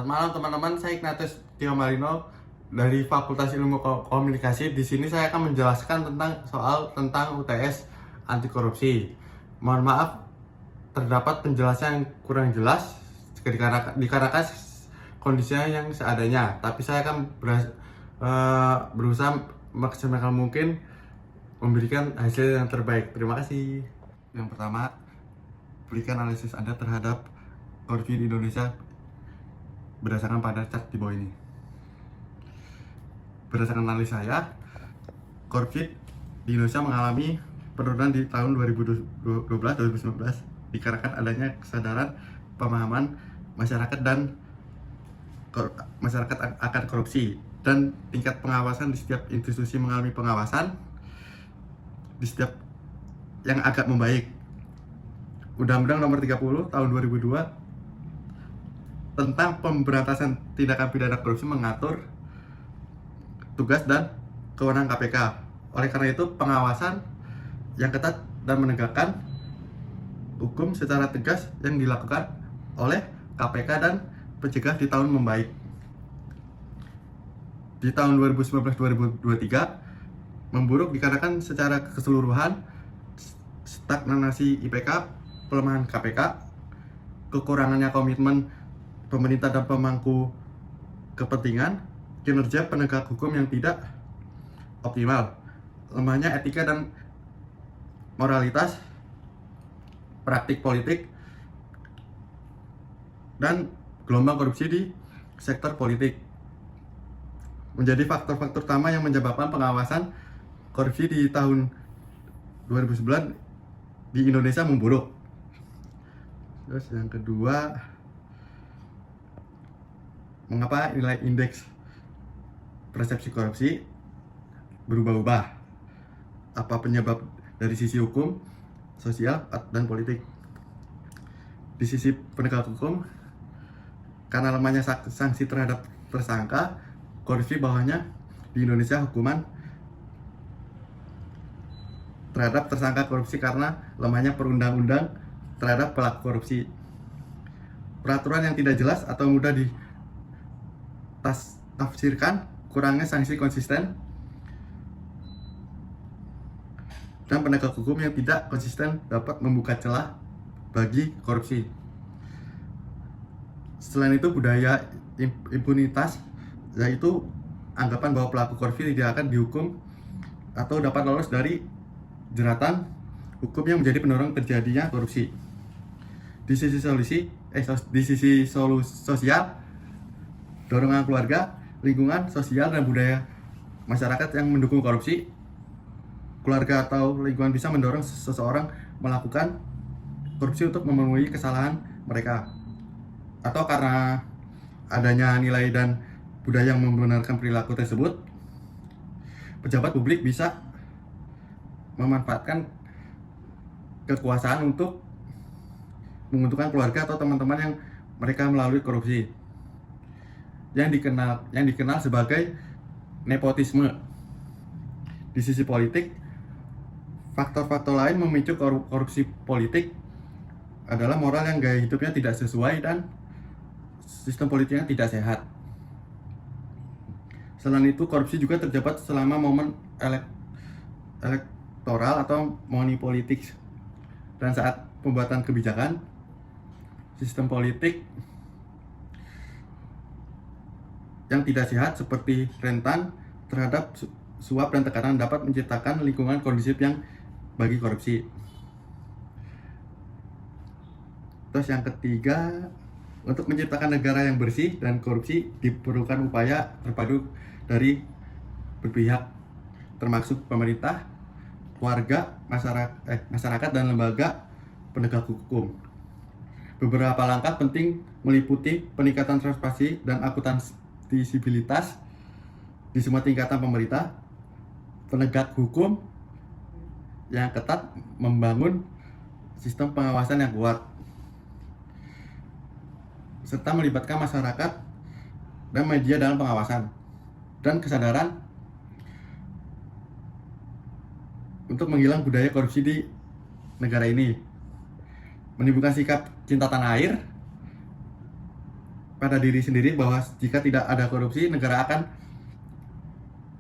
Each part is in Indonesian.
Selamat malam teman-teman, saya Ignatius Tio Marino dari Fakultas Ilmu Komunikasi. Di sini saya akan menjelaskan tentang UTS anti korupsi. Mohon maaf terdapat penjelasan yang kurang jelas dikarenakan kondisinya yang seadanya. Tapi saya akan berusaha maksimal mungkin memberikan hasil yang terbaik. Terima kasih. Yang pertama, berikan analisis Anda terhadap korupsi di Indonesia berdasarkan pada chart di bawah ini. Berdasarkan analis saya, korupsi di Indonesia mengalami penurunan di tahun 2012-2019 dikarenakan adanya kesadaran pemahaman masyarakat akan korupsi, dan tingkat pengawasan di setiap institusi mengalami pengawasan di setiap yang agak membaik. Undang-Undang Nomor 30 Tahun 2002 tentang pemberantasan tindakan pidana korupsi mengatur tugas dan kewenangan KPK. Oleh karena itu, pengawasan yang ketat dan menegakkan hukum secara tegas yang dilakukan oleh KPK dan pencegah di tahun membaik. Di tahun 2019-2023 memburuk dikarenakan secara keseluruhan stagnasi IPK, pelemahan KPK, kekurangannya komitmen pemerintah dan pemangku kepentingan, kinerja penegak hukum yang tidak optimal, lemahnya etika dan moralitas, praktik politik, dan gelombang korupsi di sektor politik menjadi faktor-faktor utama yang menyebabkan pengawasan korupsi di tahun 2009 di Indonesia memburuk. Terus yang kedua, mengapa nilai indeks persepsi korupsi berubah-ubah? Apa penyebab dari sisi hukum, sosial, dan politik? Di sisi penegak hukum, karena lemahnya sanksi terhadap tersangka korupsi, bawahnya di Indonesia hukuman terhadap tersangka korupsi karena lemahnya perundang-undang terhadap pelaku korupsi. Peraturan yang tidak jelas atau mudah ditafsirkan, kurangnya sanksi konsisten, dan penegak hukum yang tidak konsisten dapat membuka celah bagi korupsi. Selain itu, budaya impunitas, yaitu anggapan bahwa pelaku korupsi tidak akan dihukum atau dapat lolos dari jeratan hukum yang menjadi pendorong terjadinya korupsi. Di sisi sosial, dorongan keluarga, lingkungan, sosial, dan budaya masyarakat yang mendukung korupsi. Keluarga atau lingkungan bisa mendorong seseorang melakukan korupsi untuk memenuhi kesalahan mereka. Atau karena adanya nilai dan budaya yang membenarkan perilaku tersebut, pejabat publik bisa memanfaatkan kekuasaan untuk menguntungkan keluarga atau teman-teman yang mereka melalui korupsi, yang dikenal sebagai nepotisme. Di sisi politik, faktor-faktor lain memicu korupsi politik adalah moral yang gaya hidupnya tidak sesuai dan sistem politiknya tidak sehat. Selain itu, korupsi juga terdapat selama momen elektoral atau money politics, dan saat pembuatan kebijakan. Sistem politik yang tidak sehat seperti rentan terhadap suap dan tekanan dapat menciptakan lingkungan kondusif yang bagi korupsi. Terus yang ketiga, untuk menciptakan negara yang bersih dan korupsi diperlukan upaya terpadu dari berpihak, termasuk pemerintah, warga, masyarakat, dan lembaga penegak hukum. Beberapa langkah penting meliputi peningkatan transparansi dan akuntabilitas di semua tingkatan pemerintah, penegak hukum yang ketat, membangun sistem pengawasan yang kuat, serta melibatkan masyarakat dan media dalam pengawasan, dan kesadaran untuk menghilang budaya korupsi di negara ini. Menimbulkan sikap cinta tanah air, pada diri sendiri bahwa jika tidak ada korupsi, negara akan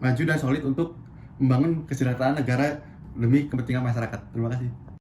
maju dan solid untuk membangun kesejahteraan negara demi kepentingan masyarakat. Terima kasih.